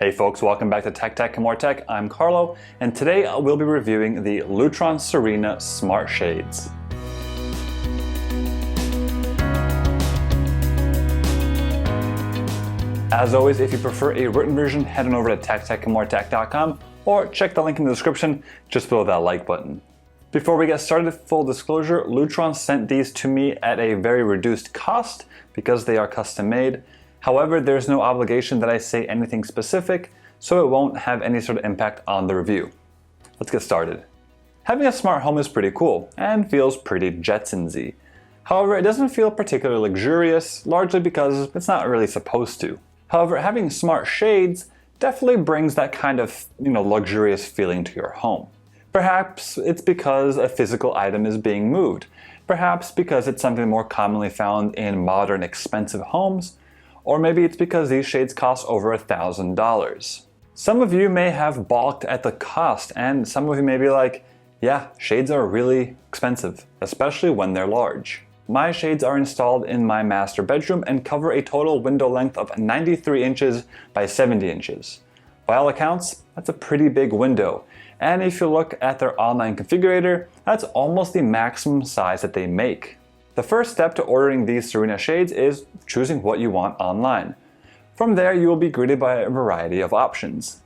Hey folks, welcome back to Tech Tech and More Tech. I'm Carlo, and today we'll be reviewing the Lutron Serena Smart Shades. As always, if you prefer a written version, head on over to techtechandmoretech.com or check the link in the description just below that like button. Before we get started, full disclosure, Lutron sent these to me at a very reduced cost because they are custom made. However, there's no obligation that I say anything specific, so it won't have any sort of impact on the review. Let's get started. Having a smart home is pretty cool and feels pretty Jetsons-y. However, it doesn't feel particularly luxurious, largely because it's not really supposed to. However, having smart shades definitely brings that kind of, luxurious feeling to your home. Perhaps it's because a physical item is being moved. Perhaps because it's something more commonly found in modern, expensive homes. Or maybe it's because these shades cost over $1,000. Some of you may have balked at the cost, and some of you may be like, yeah, shades are really expensive, especially when they're large. My shades are installed in my master bedroom and cover a total window length of 93 inches by 70 inches. By all accounts, that's a pretty big window, and if you look at their online configurator, that's almost the maximum size that they make. The first step to ordering these Serena shades is choosing what you want online. From there, you will be greeted by a variety of options.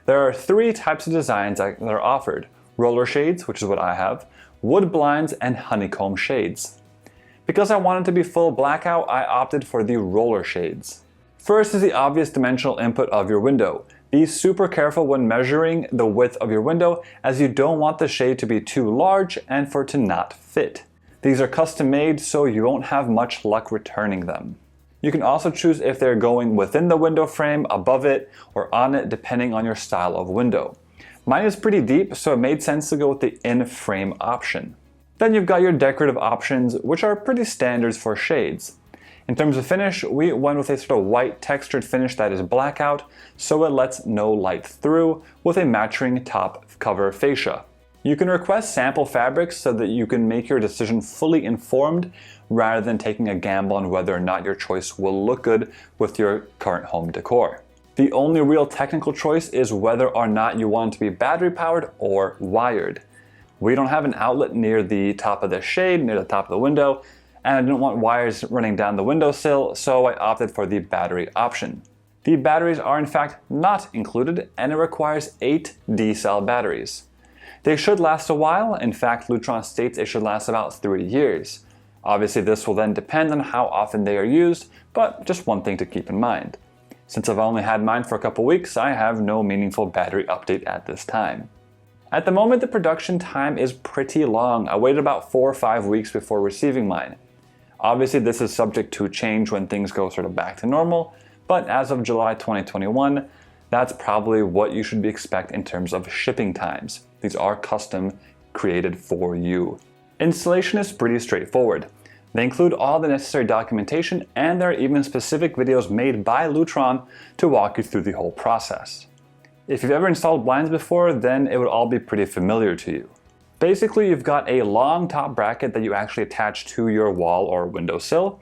There are three types of designs that are offered: roller shades, which is what I have, wood blinds, and honeycomb shades. Because I wanted to be full blackout, I opted for the roller shades. First is the obvious dimensional input of your window. Be super careful when measuring the width of your window, as you don't want the shade to be too large and for it to not fit. These are custom made, so you won't have much luck returning them. You can also choose if they're going within the window frame, above it, or on it, depending on your style of window. Mine is pretty deep, so it made sense to go with the in-frame option. Then you've got your decorative options, which are pretty standards for shades. In terms of finish, we went with a sort of white textured finish that is blackout, so it lets no light through, with a matching top cover fascia. You can request sample fabrics so that you can make your decision fully informed rather than taking a gamble on whether or not your choice will look good with your current home decor. The only real technical choice is whether or not you want it to be battery powered or wired. We don't have an outlet near the top of the shade, near the top of the window, and I didn't want wires running down the windowsill, so I opted for the battery option. The batteries are in fact not included, and it requires 8 D-cell batteries. They should last a while. In fact, Lutron states it should last about 3 years. Obviously, this will then depend on how often they are used, but just one thing to keep in mind. Since I've only had mine for a couple weeks, I have no meaningful battery update at this time. At the moment, the production time is pretty long. I waited about 4 or 5 weeks before receiving mine. Obviously, this is subject to change when things go sort of back to normal, but as of July 2021, that's probably what you should expect in terms of shipping times. These are custom created for you. Installation is pretty straightforward. They include all the necessary documentation, and there are even specific videos made by Lutron to walk you through the whole process. If you've ever installed blinds before, then it would all be pretty familiar to you. Basically, you've got a long top bracket that you actually attach to your wall or windowsill,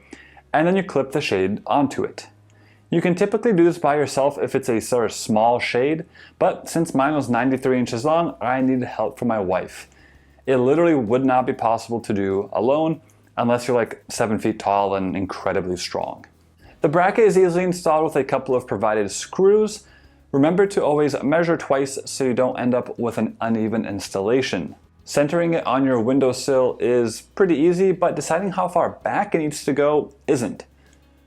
and then you clip the shade onto it. You can typically do this by yourself if it's a sort of small shade, but since mine was 93 inches long, I needed help from my wife. It literally would not be possible to do alone unless you're like 7 feet tall and incredibly strong. The bracket is easily installed with a couple of provided screws. Remember to always measure twice so you don't end up with an uneven installation. Centering it on your windowsill is pretty easy, but deciding how far back it needs to go isn't.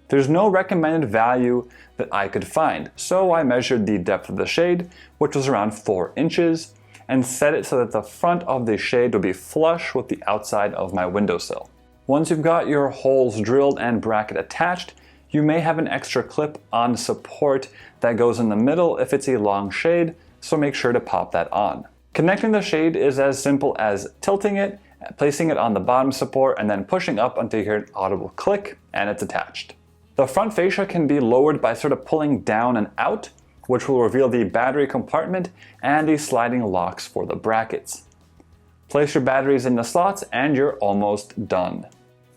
There's no recommended value that I could find, so I measured the depth of the shade, which was around 4 inches, and set it so that the front of the shade would be flush with the outside of my windowsill. Once you've got your holes drilled and bracket attached, you may have an extra clip on support that goes in the middle if it's a long shade, so make sure to pop that on. Connecting the shade is as simple as tilting it, placing it on the bottom support, and then pushing up until you hear an audible click, and it's attached. The front fascia can be lowered by sort of pulling down and out, which will reveal the battery compartment and the sliding locks for the brackets. Place your batteries in the slots and you're almost done.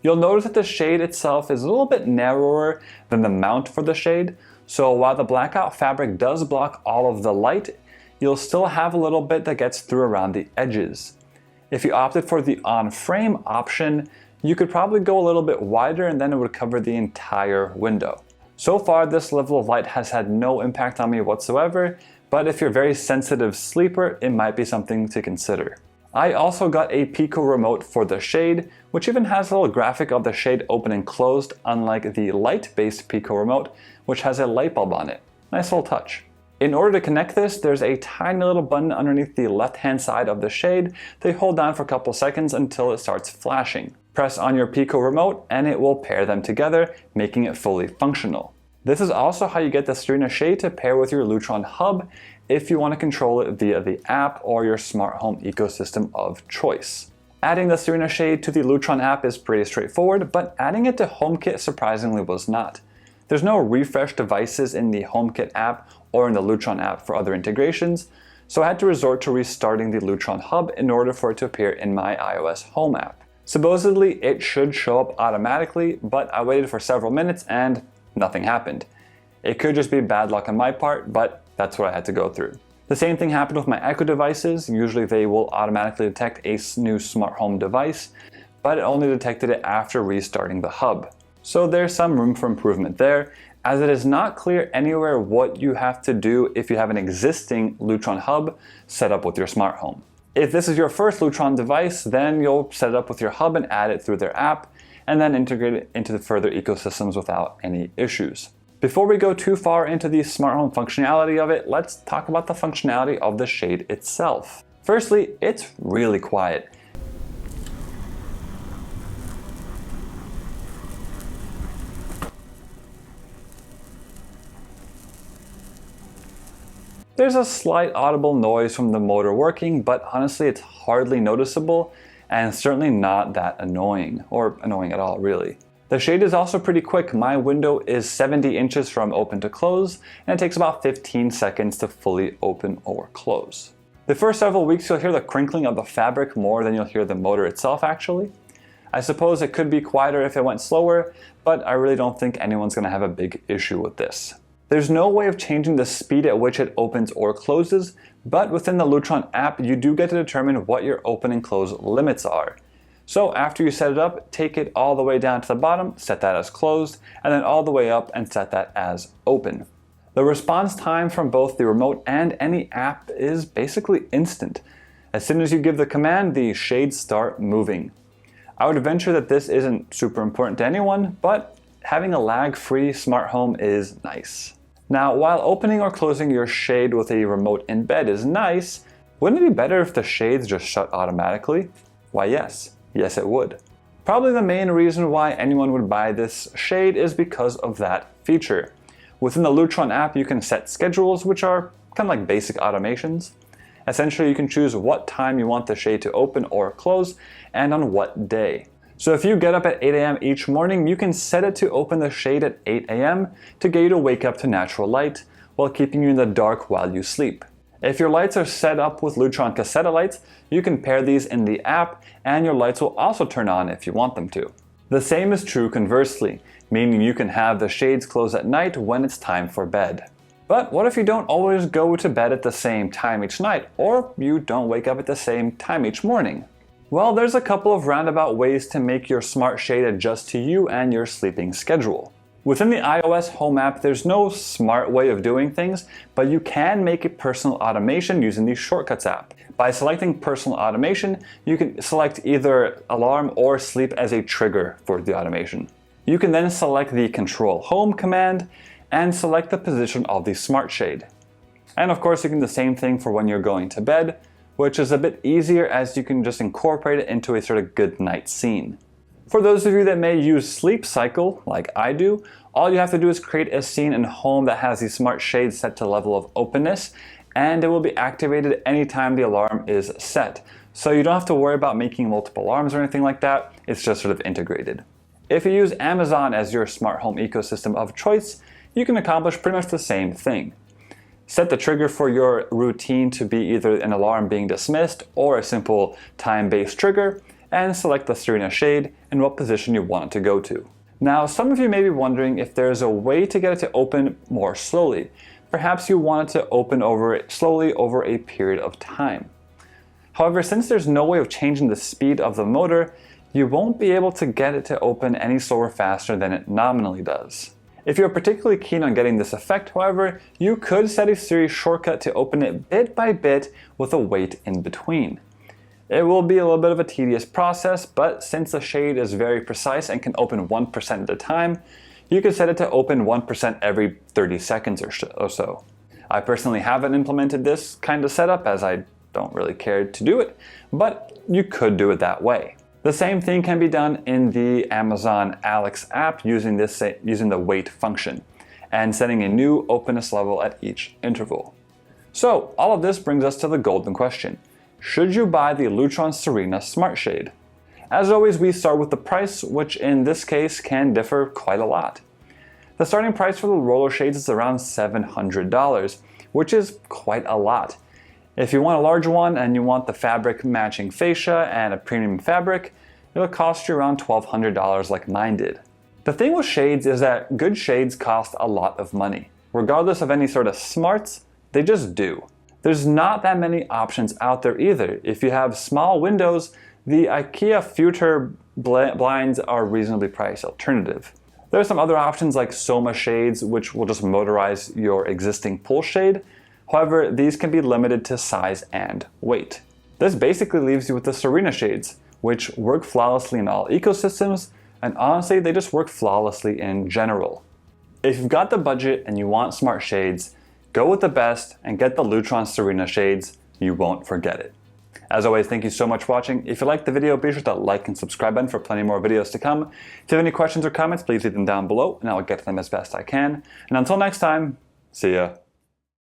You'll notice that the shade itself is a little bit narrower than the mount for the shade, So while the blackout fabric does block all of the light, you'll still have a little bit that gets through around the edges. If you opted for the on-frame option, you could probably go a little bit wider and then it would cover the entire window. So far, this level of light has had no impact on me whatsoever, but if you're a very sensitive sleeper, it might be something to consider. I also got a Pico remote for the shade, which even has a little graphic of the shade open and closed, unlike the light-based Pico remote, which has a light bulb on it. Nice little touch. In order to connect this, there's a tiny little button underneath the left-hand side of the shade that you hold down for a couple seconds until it starts flashing. Press on your Pico remote and it will pair them together, making it fully functional. This is also how you get the Serena Shade to pair with your Lutron hub if you want to control it via the app or your smart home ecosystem of choice. Adding the Serena Shade to the Lutron app is pretty straightforward, but adding it to HomeKit surprisingly was not. There's no refresh devices in the HomeKit app or in the Lutron app for other integrations, so I had to resort to restarting the Lutron hub in order for it to appear in my iOS home app. Supposedly it should show up automatically, but I waited for several minutes and nothing happened. It could just be bad luck on my part, but that's what I had to go through. The same thing happened with my Echo devices. Usually they will automatically detect a new smart home device, but it only detected it after restarting the hub. So there's some room for improvement there, as it is not clear anywhere what you have to do if you have an existing Lutron hub set up with your smart home. If this is your first Lutron device, then you'll set it up with your hub and add it through their app, and then integrate it into the further ecosystems without any issues. Before we go too far into the smart home functionality of it, let's talk about the functionality of the shade itself. Firstly, it's really quiet. There's a slight audible noise from the motor working, but honestly it's hardly noticeable and certainly not that annoying, or annoying at all really. The shade is also pretty quick. My window is 70 inches from open to close, and it takes about 15 seconds to fully open or close. The first several weeks you'll hear the crinkling of the fabric more than you'll hear the motor itself actually. I suppose it could be quieter if it went slower, but I really don't think anyone's going to have a big issue with this. There's no way of changing the speed at which it opens or closes, but within the Lutron app you do get to determine what your open and close limits are. So after you set it up, take it all the way down to the bottom, set that as closed, and then all the way up and set that as open. The response time from both the remote and any app is basically instant. As soon as you give the command, the shades start moving. I would venture that this isn't super important to anyone, but having a lag-free smart home is nice. Now, while opening or closing your shade with a remote in bed is nice, wouldn't it be better if the shades just shut automatically? Why yes. Yes, it would. Probably the main reason why anyone would buy this shade is because of that feature. Within the Lutron app, you can set schedules, which are kind of like basic automations. Essentially, you can choose what time you want the shade to open or close, and on what day. So if you get up at 8 a.m. each morning, you can set it to open the shade at 8 a.m. to get you to wake up to natural light, while keeping you in the dark while you sleep. If your lights are set up with Lutron cassette lights, you can pair these in the app, and your lights will also turn on if you want them to. The same is true conversely, meaning you can have the shades close at night when it's time for bed. But what if you don't always go to bed at the same time each night, or you don't wake up at the same time each morning? Well, there's a couple of roundabout ways to make your smart shade adjust to you and your sleeping schedule. Within the iOS home app, there's no smart way of doing things, but you can make a personal automation using the Shortcuts app. By selecting personal automation, you can select either alarm or sleep as a trigger for the automation. You can then select the control home command and select the position of the smart shade. And of course, you can do the same thing for when you're going to bed, which is a bit easier as you can just incorporate it into a sort of good night scene. For those of you that may use Sleep Cycle, like I do, all you have to do is create a scene in Home that has the smart shade set to level of openness, and it will be activated anytime the alarm is set. So you don't have to worry about making multiple alarms or anything like that, it's just sort of integrated. If you use Amazon as your smart home ecosystem of choice, you can accomplish pretty much the same thing. Set the trigger for your routine to be either an alarm being dismissed or a simple time-based trigger, and select the Serena Shade and what position you want it to go to. Now, some of you may be wondering if there's a way to get it to open more slowly. Perhaps you want it to open slowly over a period of time. However, since there's no way of changing the speed of the motor, you won't be able to get it to open any slower faster than it nominally does. If you're particularly keen on getting this effect, however, you could set a series shortcut to open it bit by bit with a wait in between. It will be a little bit of a tedious process, but since the shade is very precise and can open 1% at a time, you can set it to open 1% every 30 seconds or so. I personally haven't implemented this kind of setup as I don't really care to do it, but you could do it that way. The same thing can be done in the Amazon Alex app using the wait function and setting a new openness level at each interval. So all of this brings us to the golden question. Should you buy the Lutron Serena Smart Shade? As always, we start with the price, which in this case can differ quite a lot. The starting price for the roller shades is around $700, which is quite a lot. If you want a large one and you want the fabric matching fascia and a premium fabric, it'll cost you around $1,200 like mine did. The thing with shades is that good shades cost a lot of money. Regardless of any sort of smarts, they just do. There's not that many options out there either. If you have small windows, the IKEA Future blinds are a reasonably priced alternative. There are some other options like Soma shades, which will just motorize your existing pull shade. However, these can be limited to size and weight. This basically leaves you with the Serena Shades, which work flawlessly in all ecosystems, and honestly, they just work flawlessly in general. If you've got the budget and you want smart shades, go with the best and get the Lutron Serena Shades. You won't forget it. As always, thank you so much for watching. If you liked the video, be sure to like and subscribe button for plenty more videos to come. If you have any questions or comments, please leave them down below and I'll get to them as best I can. And until next time, see ya.